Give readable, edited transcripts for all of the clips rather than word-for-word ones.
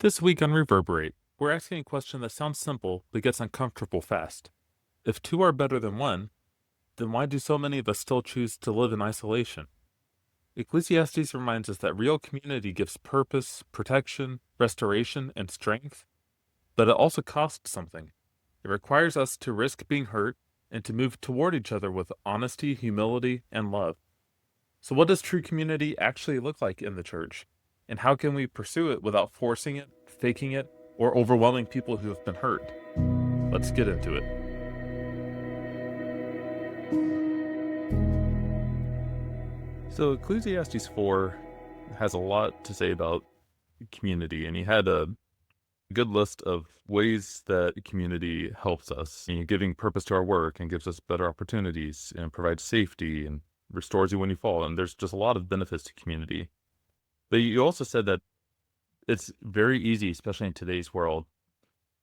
This week on Reverberate, we're asking a question that sounds simple but gets uncomfortable fast. If two are better than one, then why do so many of us still choose to live in isolation? Ecclesiastes reminds us that real community gives purpose, protection, restoration, and strength, but it also costs something. It requires us to risk being hurt and to move toward each other with honesty, humility, and love. So, what does true community actually look like in the church? And how can we pursue it without forcing it, faking it, or overwhelming people who have been hurt? Let's get into it. So, Ecclesiastes 4 has a lot to say about community, and he had a good list of ways that community helps us, giving purpose to our work and gives us better opportunities and provides safety and restores you when you fall. And there's just a lot of benefits to community. But you also said that it's very easy, especially in today's world,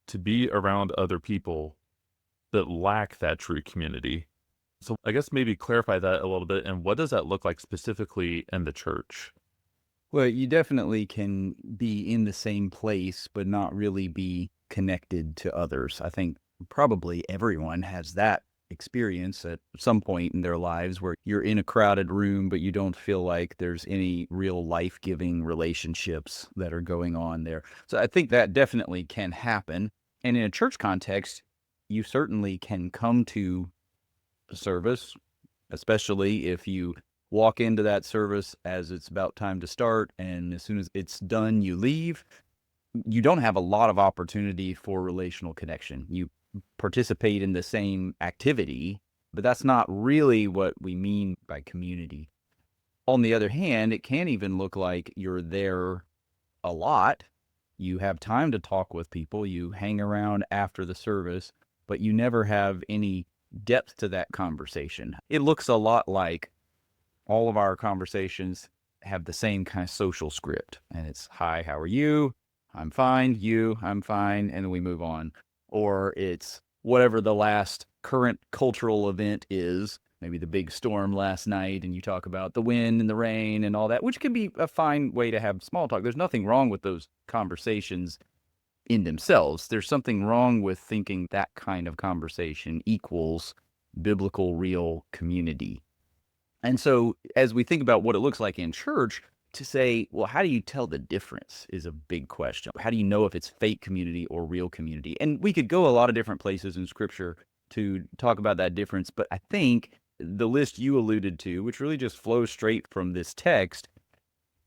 to be around other people that lack that true community. So I guess maybe clarify that a little bit. And what does that look like specifically in the church? Well, you definitely can be in the same place, but not really be connected to others. I think probably everyone has that experience at some point in their lives where you're in a crowded room, but you don't feel like there's any real life-giving relationships that are going on there. So I think that definitely can happen. And in a church context, you certainly can come to a service, especially if you walk into that service as it's about time to start, and as soon as it's done, you leave. You don't have a lot of opportunity for relational connection. You participate in the same activity, but that's not really what we mean by community. On the other hand, it can even look like you're there a lot. You have time to talk with people, you hang around after the service, but you never have any depth to that conversation. It looks a lot like all of our conversations have the same kind of social script. And it's, hi, how are you? I'm fine. You, I'm fine. And then we move on. Or it's whatever the last current cultural event is, maybe the big storm last night, and you talk about the wind and the rain and all that, which can be a fine way to have small talk. There's nothing wrong with those conversations in themselves. There's something wrong with thinking that kind of conversation equals biblical, real community. And so, as we think about what it looks like in church, to say, well, how do you tell the difference is a big question. How do you know if it's fake community or real community? And we could go a lot of different places in scripture to talk about that difference. But I think the list you alluded to, which really just flows straight from this text,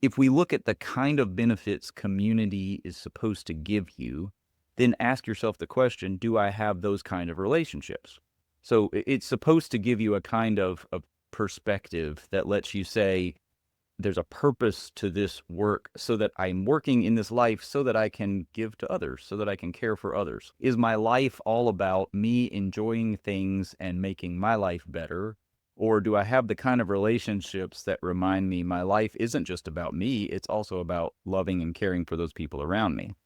if we look at the kind of benefits community is supposed to give you, then ask yourself the question, do I have those kind of relationships? So it's supposed to give you a kind of perspective that lets you say, there's a purpose to this work so that I'm working in this life so that I can give to others, so that I can care for others. Is my life all about me enjoying things and making my life better? Or do I have the kind of relationships that remind me my life isn't just about me, it's also about loving and caring for those people around me?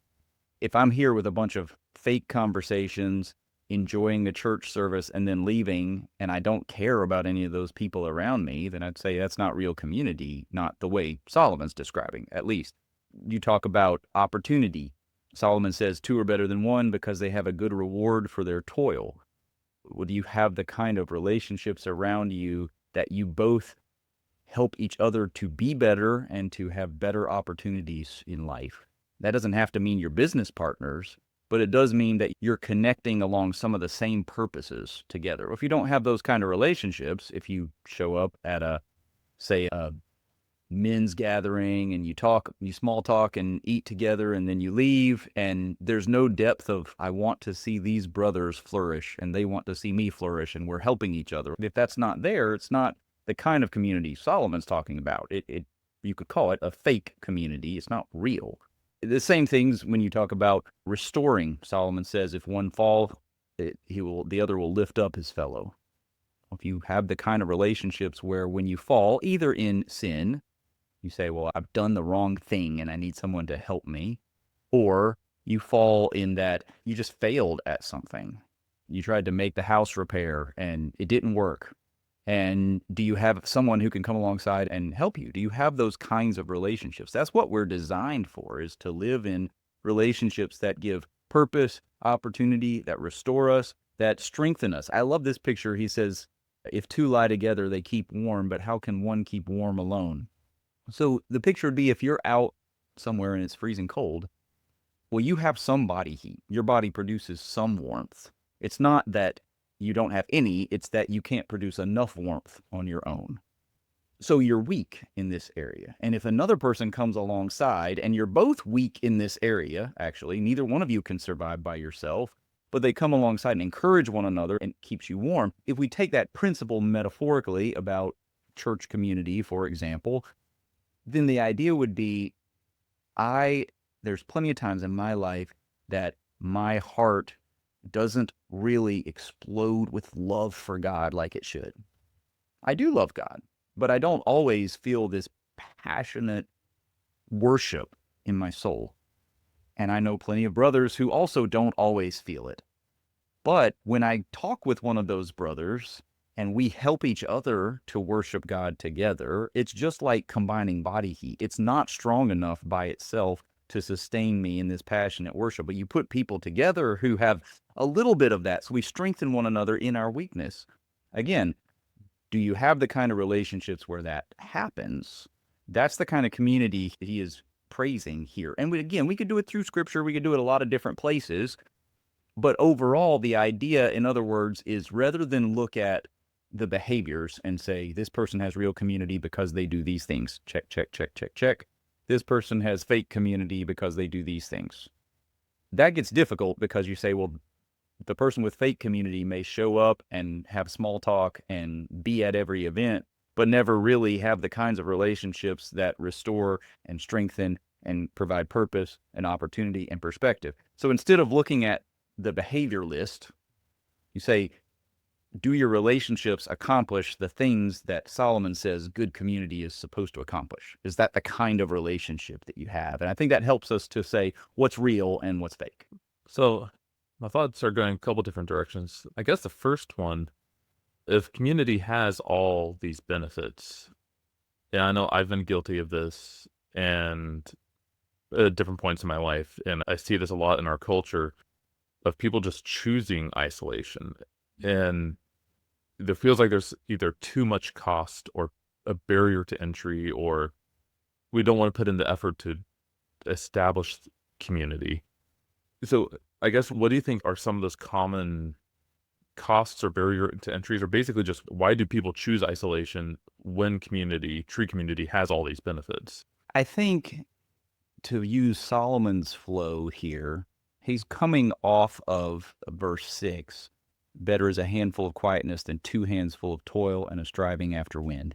If I'm here with a bunch of fake conversations, enjoying a church service, and then leaving, and I don't care about any of those people around me, then I'd say that's not real community, not the way Solomon's describing, at least. You talk about opportunity. Solomon says two are better than one because they have a good reward for their toil. Would you have the kind of relationships around you that you both help each other to be better and to have better opportunities in life? That doesn't have to mean you're business partners, but it does mean that you're connecting along some of the same purposes together. If you don't have those kind of relationships, if you show up at say, a men's gathering and you small talk and eat together and then you leave and there's no depth of, I want to see these brothers flourish and they want to see me flourish and we're helping each other. If that's not there, it's not the kind of community Solomon's talking about. You could call it a fake community. It's not real. The same things when you talk about restoring. Solomon says, if one fall, the other will lift up his fellow. If you have the kind of relationships where when you fall, either in sin, you say, well, I've done the wrong thing and I need someone to help me, or you fall in that you just failed at something. You tried to make the house repair and it didn't work. And do you have someone who can come alongside and help you? Do you have those kinds of relationships? That's what we're designed for, is to live in relationships that give purpose, opportunity, that restore us, that strengthen us. I love this picture. He says, if two lie together, they keep warm, but how can one keep warm alone? So the picture would be if you're out somewhere and it's freezing cold, well, you have some body heat. Your body produces some warmth. It's not that you don't have any, it's that you can't produce enough warmth on your own. So you're weak in this area. And if another person comes alongside and you're both weak in this area, actually, neither one of you can survive by yourself, but they come alongside and encourage one another and keeps you warm. If we take that principle metaphorically about church community, for example, then the idea would be there's plenty of times in my life that my heart doesn't really explode with love for God like it should. I do love God, but I don't always feel this passionate worship in my soul. And I know plenty of brothers who also don't always feel it. But when I talk with one of those brothers and we help each other to worship God together, it's just like combining body heat. It's not strong enough by itself to sustain me in this passionate worship, but you put people together who have a little bit of that, so we strengthen one another in our weakness. Again, do you have the kind of relationships where that happens? That's the kind of community he is praising here. And we could do it through scripture. We could do it a lot of different places. But overall, the idea, in other words, is rather than look at the behaviors and say, this person has real community because they do these things. Check, check, check, check, check. This person has fake community because they do these things. That gets difficult because you say, well, the person with fake community may show up and have small talk and be at every event, but never really have the kinds of relationships that restore and strengthen and provide purpose and opportunity and perspective. So instead of looking at the behavior list, you say, do your relationships accomplish the things that Solomon says good community is supposed to accomplish? Is that the kind of relationship that you have? And I think that helps us to say what's real and what's fake. So my thoughts are going a couple different directions. I guess the first one, if community has all these benefits, yeah, I know I've been guilty of this and at different points in my life, and I see this a lot in our culture of people just choosing isolation. And there feels like there's either too much cost or a barrier to entry, or we don't want to put in the effort to establish community. So I guess what do you think are some of those common costs or barrier to entries, or basically just why do people choose isolation when true community has all these benefits? I think, to use Solomon's flow here, he's coming off of verse 6. Better is a handful of quietness than two hands full of toil and a striving after wind.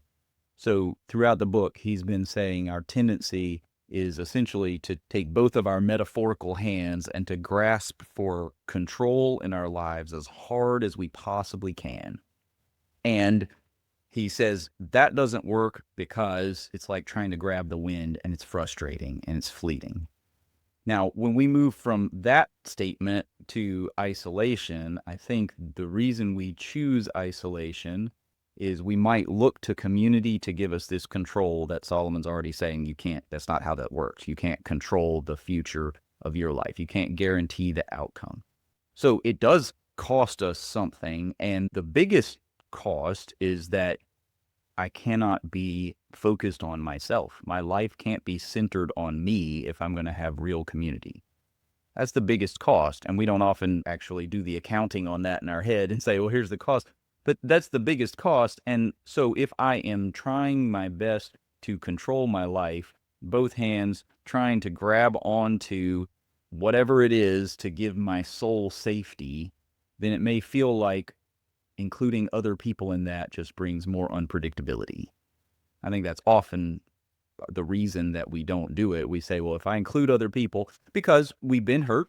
So throughout the book, he's been saying our tendency is essentially to take both of our metaphorical hands and to grasp for control in our lives as hard as we possibly can. And he says that doesn't work because it's like trying to grab the wind and it's frustrating and it's fleeting. Now, when we move from that statement to isolation, I think the reason we choose isolation is we might look to community to give us this control that Solomon's already saying you can't, that's not how that works. You can't control the future of your life. You can't guarantee the outcome. So it does cost us something. And the biggest cost is that I cannot be focused on myself. My life can't be centered on me if I'm going to have real community. That's the biggest cost. And we don't often actually do the accounting on that in our head and say, well, here's the cost. But that's the biggest cost. And so if I am trying my best to control my life, both hands trying to grab onto whatever it is to give my soul safety, then it may feel like including other people in that just brings more unpredictability. I think that's often the reason that we don't do it. We say, well, if I include other people, because we've been hurt,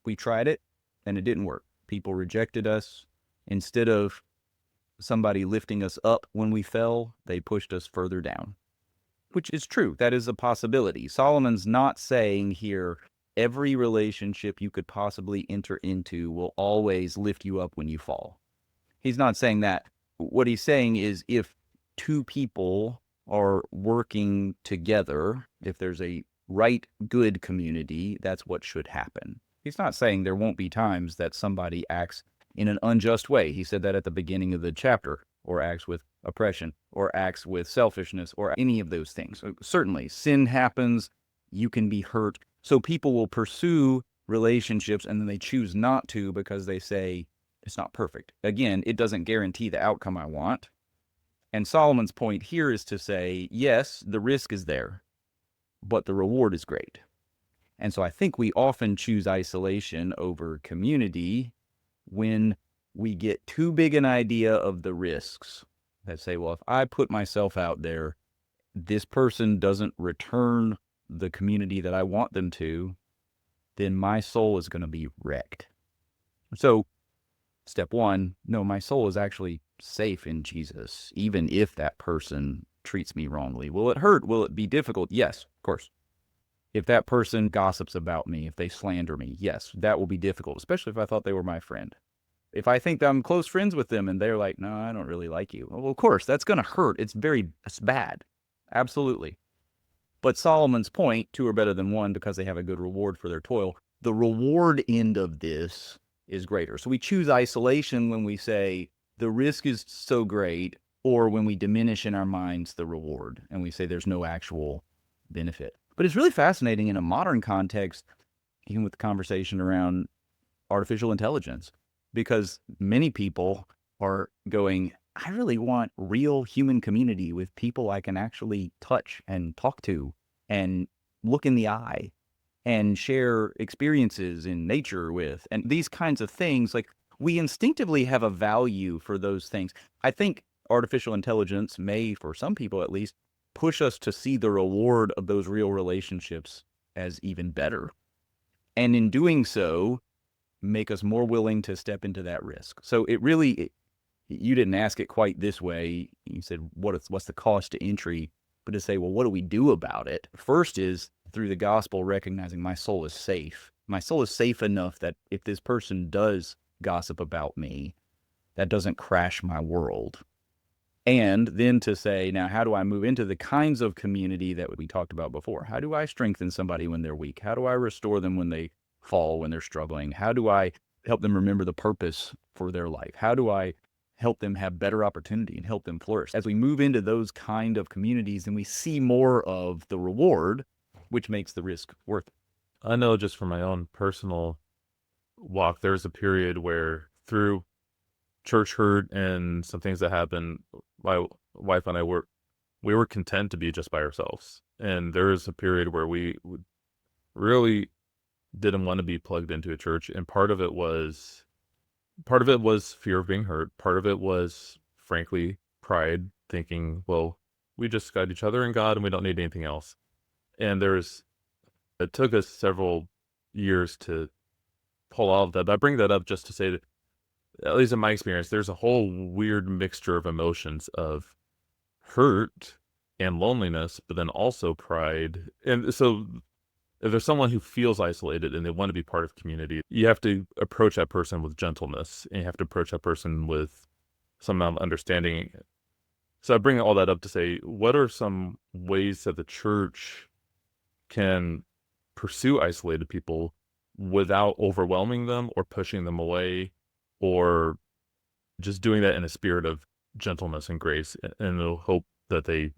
we tried it, and it didn't work. People rejected us. Instead of somebody lifting us up when we fell, they pushed us further down, which is true. That is a possibility. Solomon's not saying here, every relationship you could possibly enter into will always lift you up when you fall. He's not saying that. What he's saying is if two people are working together, if there's a right, good community, that's what should happen. He's not saying there won't be times that somebody acts in an unjust way. He said that at the beginning of the chapter, or acts with oppression, or acts with selfishness, or any of those things. So certainly, sin happens, you can be hurt. So people will pursue relationships and then they choose not to because they say it's not perfect. Again, it doesn't guarantee the outcome I want. And Solomon's point here is to say, yes, the risk is there, but the reward is great. And so I think we often choose isolation over community when we get too big an idea of the risks that say, well, if I put myself out there, this person doesn't return the community that I want them to, then my soul is going to be wrecked. So step one, no, my soul is actually safe in Jesus, even if that person treats me wrongly. Will it hurt? Will it be difficult? Yes, of course. If that person gossips about me, if they slander me, yes, that will be difficult, especially if I thought they were my friend. If I think that I'm close friends with them and they're like, no, I don't really like you. Well, of course, that's going to hurt. It's bad. Absolutely. But Solomon's point, two are better than one because they have a good reward for their toil. The reward end of this is greater. So we choose isolation when we say the risk is so great, or when we diminish in our minds the reward and we say there's no actual benefit. But it's really fascinating in a modern context, even with the conversation around artificial intelligence, because many people are going, I really want real human community with people I can actually touch and talk to and look in the eye and share experiences in nature with. And these kinds of things, like, we instinctively have a value for those things. I think artificial intelligence may, for some people at least, push us to see the reward of those real relationships as even better. And in doing so, make us more willing to step into that risk. So you didn't ask it quite this way. You said, what's the cost to entry? But to say, well, what do we do about it? First is through the gospel, recognizing my soul is safe. My soul is safe enough that if this person does gossip about me, that doesn't crash my world. And then to say, now, how do I move into the kinds of community that we talked about before? How do I strengthen somebody when they're weak? How do I restore them when they fall, when they're struggling? How do I help them remember the purpose for their life? How do I help them have better opportunity and help them flourish? As we move into those kind of communities, then we see more of the reward, which makes the risk worth it. I know just from my own personal walk, there's a period where through church hurt and some things that happened, my wife and I we were content to be just by ourselves. And there was a period where we really didn't want to be plugged into a church. And part of it was fear of being hurt. Part of it was, frankly, pride, thinking, well, we just got each other and God and we don't need anything else. And it took us several years to pull all of that. But I bring that up just to say that, at least in my experience, there's a whole weird mixture of emotions of hurt and loneliness, but then also pride. And so if there's someone who feels isolated and they want to be part of community, you have to approach that person with gentleness, and you have to approach that person with some amount of understanding. So I bring all that up to say, what are some ways that the church can pursue isolated people without overwhelming them or pushing them away, or just doing that in a spirit of gentleness and grace, and the hope that they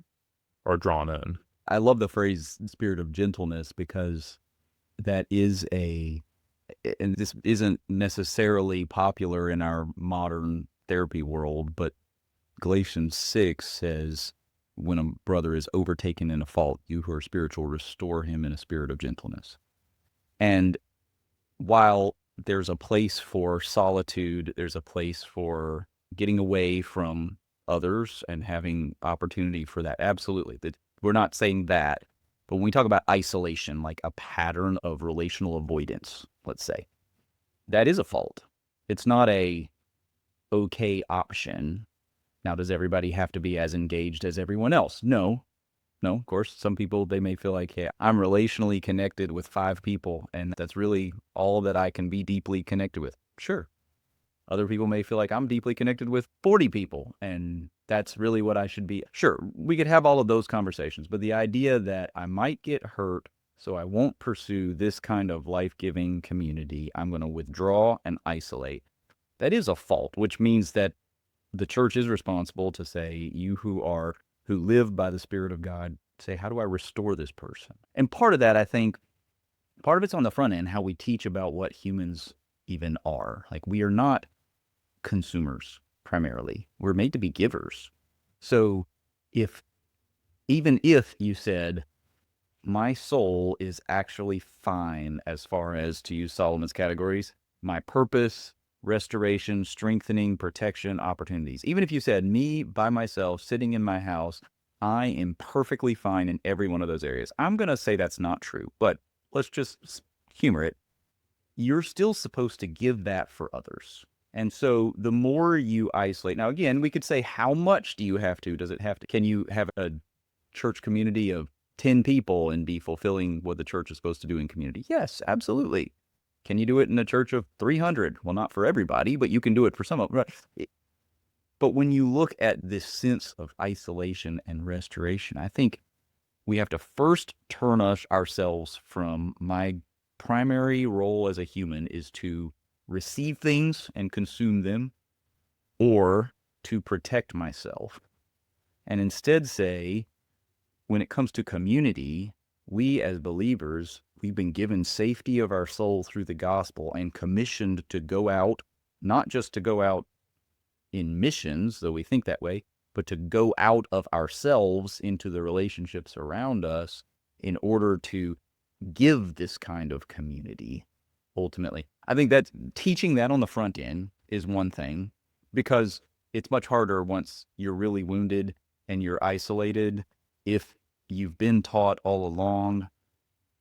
are drawn in? I love the phrase spirit of gentleness because that is and this isn't necessarily popular in our modern therapy world, but Galatians 6 says, when a brother is overtaken in a fault, you who are spiritual, restore him in a spirit of gentleness. And while there's a place for solitude, there's a place for getting away from others and having opportunity for that. Absolutely. We're not saying that. But when we talk about isolation, like a pattern of relational avoidance, let's say, that is a fault. It's not a okay option. Now, does everybody have to be as engaged as everyone else? No. No, of course, some people, they may feel like, hey, I'm relationally connected with 5 people, and that's really all that I can be deeply connected with. Sure. Other people may feel like I'm deeply connected with 40 people, and that's really what I should be. Sure, we could have all of those conversations, but the idea that I might get hurt So I won't pursue this kind of life-giving community. I'm going to withdraw and isolate. That is a fault, which means that the church is responsible to say, you who live by the Spirit of God, say, how do I restore this person? And part of that, I think, part of it's on the front end, how we teach about what humans even are. Like, we are not consumers primarily. We're made to be givers. So if, even if you said, my soul is actually fine as far as, to use Solomon's categories, my purpose, restoration, strengthening, protection, opportunities. Even if you said, me by myself sitting in my house, I am perfectly fine in every one of those areas. I'm going to say that's not true, but let's just humor it. You're still supposed to give that for others. And so the more you isolate, now again, we could say, how much do you have to? Does it have to? Can you have a church community of 10 people and be fulfilling what the church is supposed to do in community? Yes, absolutely. Can you do it in a church of 300? Well, not for everybody, but you can do it for some of them. Right? But when you look at this sense of isolation and restoration, I think we have to first turn ourselves from, my primary role as a human is to receive things and consume them, or to protect myself, and instead say, when it comes to community, we as believers, we've been given safety of our soul through the gospel and commissioned to go out, not just to go out in missions, though we think that way, but to go out of ourselves into the relationships around us in order to give this kind of community, ultimately. I think that teaching that on the front end is one thing, because it's much harder once you're really wounded and you're isolated. If you've been taught all along,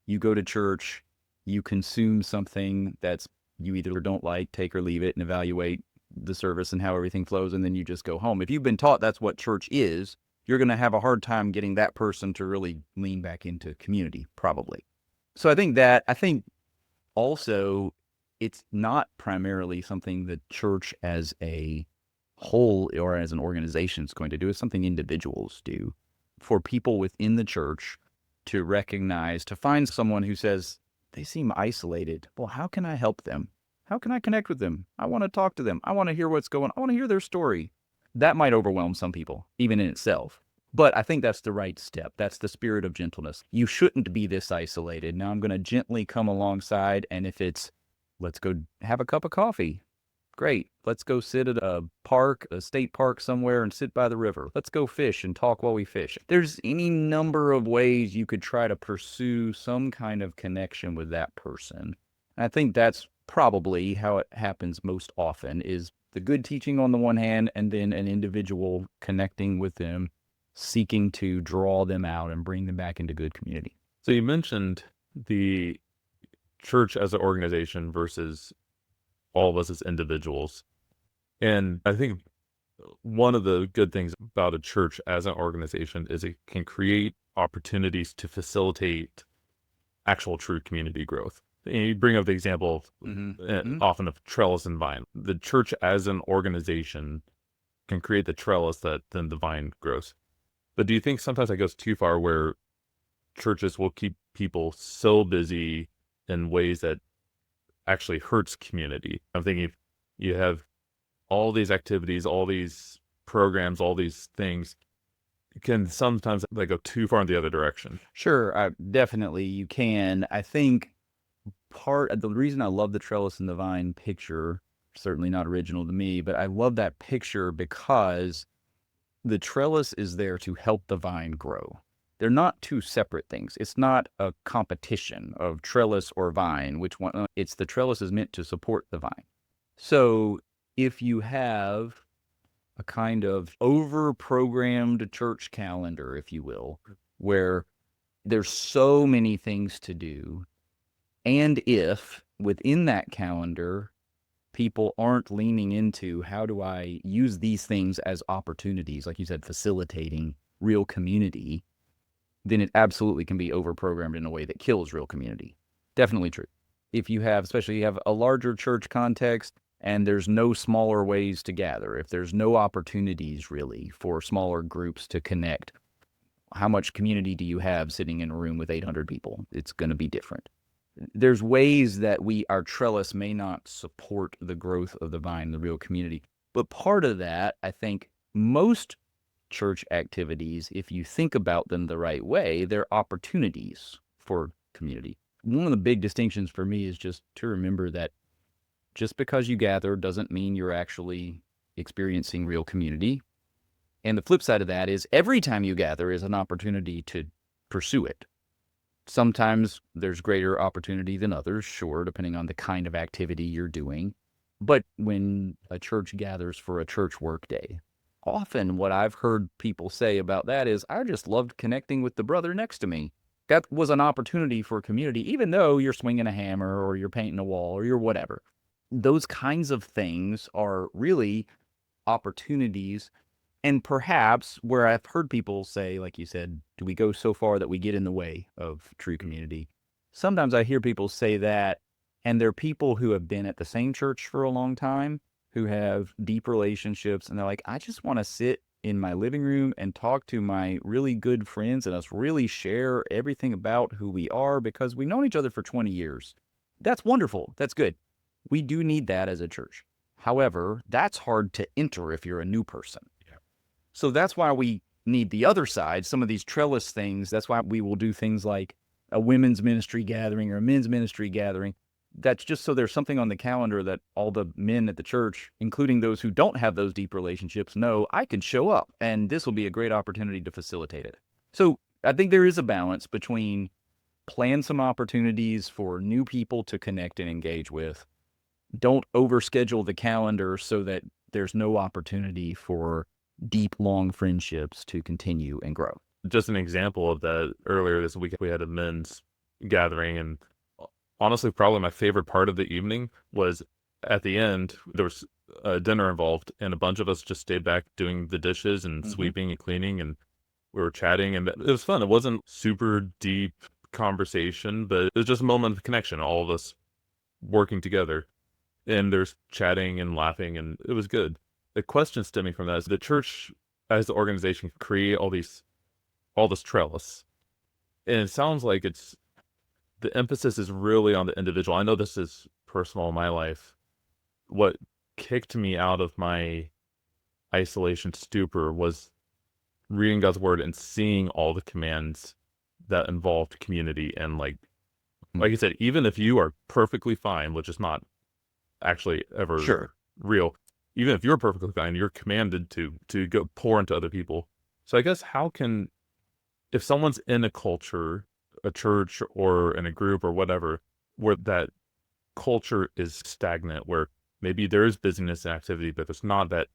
you go to church, you consume something that's, you either don't like, take or leave it, and evaluate the service and how everything flows, and then you just go home. If you've been taught that's what church is, you're going to have a hard time getting that person to really lean back into community, probably. So I think also, it's not primarily something the church as a whole or as an organization is going to do. It's something individuals do. For people within the church to recognize, to find someone who says, they seem isolated. Well, how can I help them? How can I connect with them? I want to talk to them. I want to hear what's going on. I want to hear their story. That might overwhelm some people, even in itself. But I think that's the right step. That's the spirit of gentleness. You shouldn't be this isolated. Now I'm going to gently come alongside, and if it's, let's go have a cup of coffee. Great. Let's go sit at a park, a state park somewhere, and sit by the river. Let's go fish and talk while we fish. There's any number of ways you could try to pursue some kind of connection with that person. I think that's probably how it happens most often, is the good teaching on the one hand, and then an individual connecting with them, seeking to draw them out and bring them back into good community. So you mentioned the church as an organization versus all of us as individuals. And I think one of the good things about a church as an organization is it can create opportunities to facilitate actual true community growth. And you bring up the example often of trellis and vine. The church as an organization can create the trellis that then the vine grows. But do you think sometimes that goes too far, where churches will keep people so busy in ways that actually hurts community? I'm thinking if you have all these activities, all these programs, all these things, can sometimes they go too far in the other direction. Sure, definitely you can. I think the reason I love the trellis and the vine picture, certainly not original to me, but I love that picture because the trellis is there to help the vine grow. They're not two separate things. It's not a competition of trellis or vine, which one. It's the trellis is meant to support the vine. So if you have a kind of over-programmed church calendar, if you will, where there's so many things to do, and if within that calendar people aren't leaning into, how do I use these things as opportunities, like you said, facilitating real community, then it absolutely can be over-programmed in a way that kills real community. Definitely true. If you have, especially you have a larger church context and there's no smaller ways to gather, if there's no opportunities really for smaller groups to connect, how much community do you have sitting in a room with 800 people? It's going to be different. There's ways that our trellis may not support the growth of the vine, the real community. But part of that, I think most church activities, if you think about them the right way, they're opportunities for community. One of the big distinctions for me is just to remember that just because you gather doesn't mean you're actually experiencing real community. And the flip side of that is every time you gather is an opportunity to pursue it. Sometimes there's greater opportunity than others, sure, depending on the kind of activity you're doing. But when a church gathers for a church work day, often what I've heard people say about that is, I just loved connecting with the brother next to me. That was an opportunity for community, even though you're swinging a hammer or you're painting a wall or you're whatever. Those kinds of things are really opportunities. And perhaps where I've heard people say, like you said, do we go so far that we get in the way of true community? Sometimes I hear people say that, and they're people who have been at the same church for a long time, who have deep relationships, and they're like, I just want to sit in my living room and talk to my really good friends and us really share everything about who we are because we've known each other for 20 years. That's wonderful. That's good. We do need that as a church. However, that's hard to enter if you're a new person. So that's why we need the other side, some of these trellis things. That's why we will do things like a women's ministry gathering or a men's ministry gathering. That's just so there's something on the calendar that all the men at the church, including those who don't have those deep relationships, know I can show up and this will be a great opportunity to facilitate it. So I think there is a balance between plan some opportunities for new people to connect and engage with. Don't overschedule the calendar so that there's no opportunity for deep, long friendships to continue and grow. Just an example of that, earlier this week, we had a men's gathering, and honestly, probably my favorite part of the evening was at the end, there was dinner involved, and a bunch of us just stayed back doing the dishes and sweeping and cleaning, and we were chatting, and it was fun. It wasn't super deep conversation, but it was just a moment of connection, all of us working together, and there's chatting and laughing, and it was good. The question stemming from that is the church as the organization can create all this trellis. And it sounds like the emphasis is really on the individual. I know this is personal in my life. What kicked me out of my isolation stupor was reading God's word and seeing all the commands that involved community. And like I said, even if you are perfectly fine, which is not actually ever real, even if you're perfectly fine, you're commanded to go pour into other people. So I guess if someone's in a culture, a church or in a group or whatever, where that culture is stagnant, where maybe there is busyness and activity, but there's not that,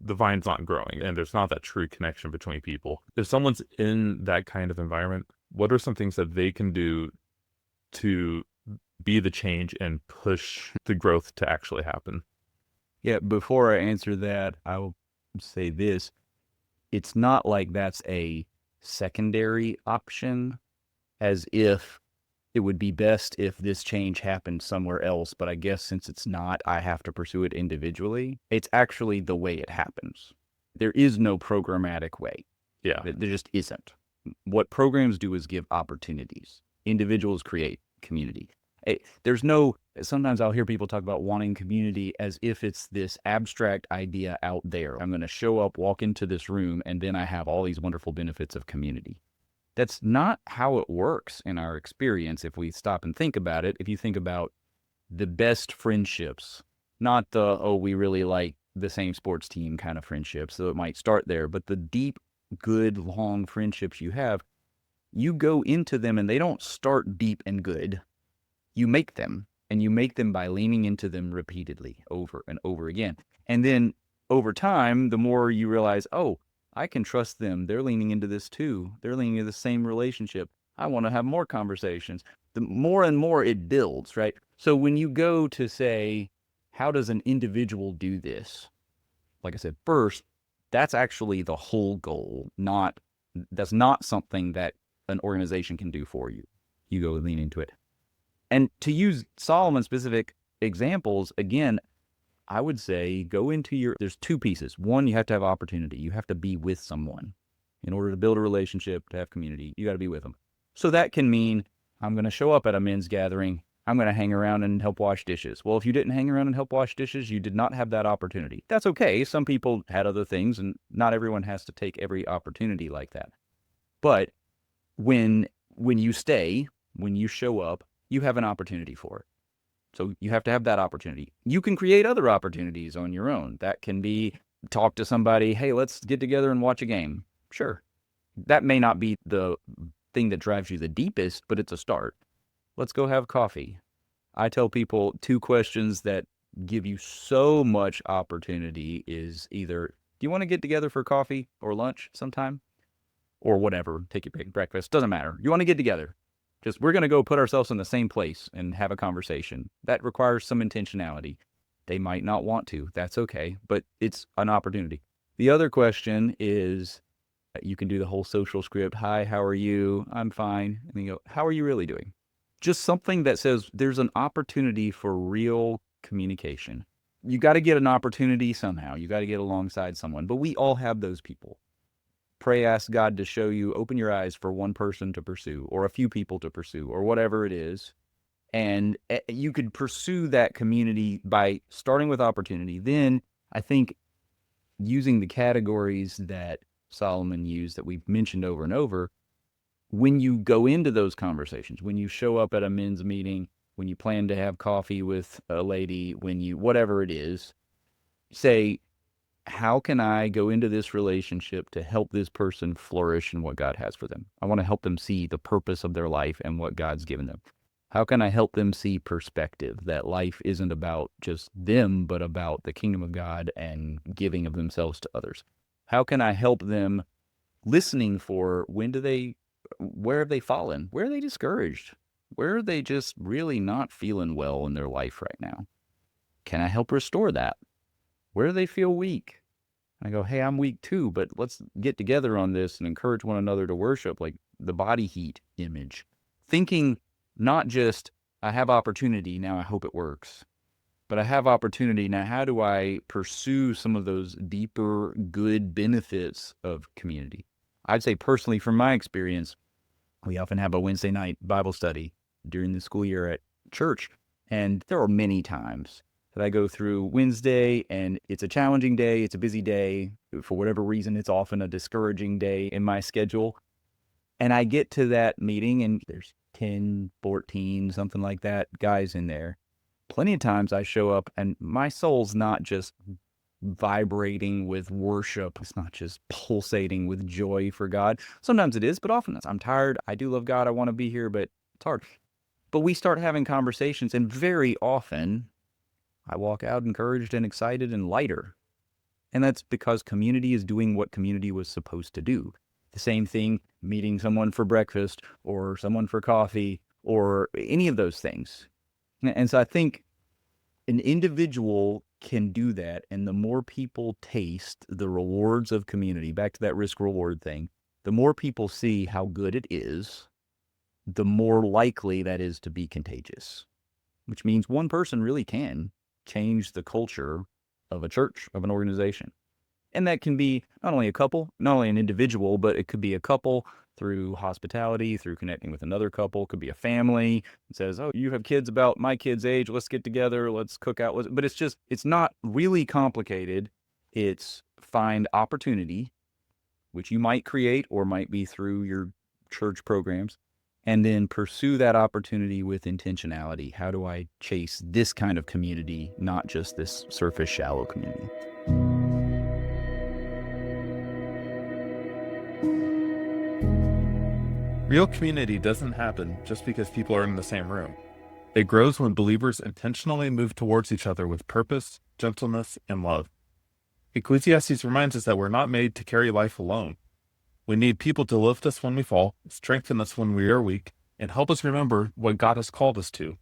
the vine's not growing and there's not that true connection between people. If someone's in that kind of environment, what are some things that they can do to be the change and push the growth to actually happen? Yeah, before I answer that, I will say this. It's not like that's a secondary option, as if it would be best if this change happened somewhere else, but I guess since it's not, I have to pursue it individually. It's actually the way it happens. There is no programmatic way. Yeah. There just isn't. What programs do is give opportunities. Individuals create community. Sometimes I'll hear people talk about wanting community as if it's this abstract idea out there. I'm going to show up, walk into this room, and then I have all these wonderful benefits of community. That's not how it works in our experience if we stop and think about it. If you think about the best friendships, not we really like the same sports team kind of friendships, so it might start there, but the deep, good, long friendships you have, you go into them and they don't start deep and good. You make them, and you make them by leaning into them repeatedly over and over again. And then over time, the more you realize, oh, I can trust them. They're leaning into this too. They're leaning into the same relationship. I want to have more conversations. The more and more it builds, right? So when you go to say, how does an individual do this? Like I said, first, that's actually the whole goal. That's not something that an organization can do for you. You go lean into it. And to use Solomon's specific examples, again, I would say there's two pieces. One, you have to have opportunity. You have to be with someone. In order to build a relationship, to have community, you got to be with them. So that can mean I'm going to show up at a men's gathering. I'm going to hang around and help wash dishes. Well, if you didn't hang around and help wash dishes, you did not have that opportunity. That's okay. Some people had other things, and not everyone has to take every opportunity like that. But when you stay, when you show up, you have an opportunity for it. So you have to have that opportunity. You can create other opportunities on your own. That can be talk to somebody, hey, let's get together and watch a game. Sure. That may not be the thing that drives you the deepest, but it's a start. Let's go have coffee. I tell people 2 questions that give you so much opportunity is either, do you want to get together for coffee or lunch sometime? Or whatever, take your breakfast, doesn't matter. You want to get together. Just, we're going to go put ourselves in the same place and have a conversation. That requires some intentionality. They might not want to. That's okay, but it's an opportunity. The other question is, you can do the whole social script. Hi, how are you? I'm fine. And then you go, how are you really doing? Just something that says there's an opportunity for real communication. You got to get an opportunity somehow. You got to get alongside someone, but we all have those people. Pray, ask God to show you, open your eyes for one person to pursue, or a few people to pursue, or whatever it is. And you could pursue that community by starting with opportunity. Then I think using the categories that Solomon used that we've mentioned over and over, when you go into those conversations, when you show up at a men's meeting, when you plan to have coffee with a lady, when you, whatever it is, say, how can I go into this relationship to help this person flourish in what God has for them? I want to help them see the purpose of their life and what God's given them. How can I help them see perspective, that life isn't about just them, but about the kingdom of God and giving of themselves to others? How can I help them listening for where have they fallen? Where are they discouraged? Where are they just really not feeling well in their life right now? Can I help restore that? Where do they feel weak? I go, hey, I'm weak too, but let's get together on this and encourage one another to worship, like the body heat image. Thinking not just, I have opportunity, now I hope it works, but I have opportunity, now how do I pursue some of those deeper good benefits of community? I'd say personally, from my experience, we often have a Wednesday night Bible study during the school year at church, and there are many times that I go through Wednesday and it's a challenging day, it's a busy day. For whatever reason, it's often a discouraging day in my schedule. And I get to that meeting and there's 10, 14, something like that, guys in there. Plenty of times I show up and my soul's not just vibrating with worship. It's not just pulsating with joy for God. Sometimes it is, but often I'm tired. I do love God. I want to be here, but it's hard. But we start having conversations, and very often I walk out encouraged and excited and lighter. And that's because community is doing what community was supposed to do. The same thing, meeting someone for breakfast or someone for coffee or any of those things. And so I think an individual can do that. And the more people taste the rewards of community, back to that risk reward thing, the more people see how good it is, the more likely that is to be contagious, which means one person really can change the culture of a church, of an organization. And that can be not only a couple, not only an individual, but it could be a couple through hospitality, through connecting with another couple. It could be a family that says, oh, you have kids about my kid's age. Let's get together. Let's cook out. But it's not really complicated. It's find opportunity, which you might create or might be through your church programs, and then pursue that opportunity with intentionality. How do I chase this kind of community, not just this surface shallow community? Real community doesn't happen just because people are in the same room. It grows when believers intentionally move towards each other with purpose, gentleness, and love. Ecclesiastes reminds us that we're not made to carry life alone. We need people to lift us when we fall, strengthen us when we are weak, and help us remember what God has called us to.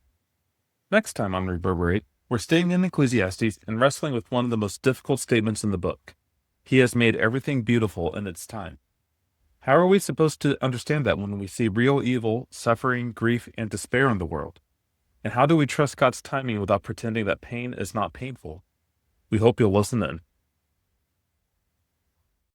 Next time on Reverberate, we're staying in Ecclesiastes and wrestling with one of the most difficult statements in the book. He has made everything beautiful in its time. How are we supposed to understand that when we see real evil, suffering, grief, and despair in the world? And how do we trust God's timing without pretending that pain is not painful? We hope you'll listen in.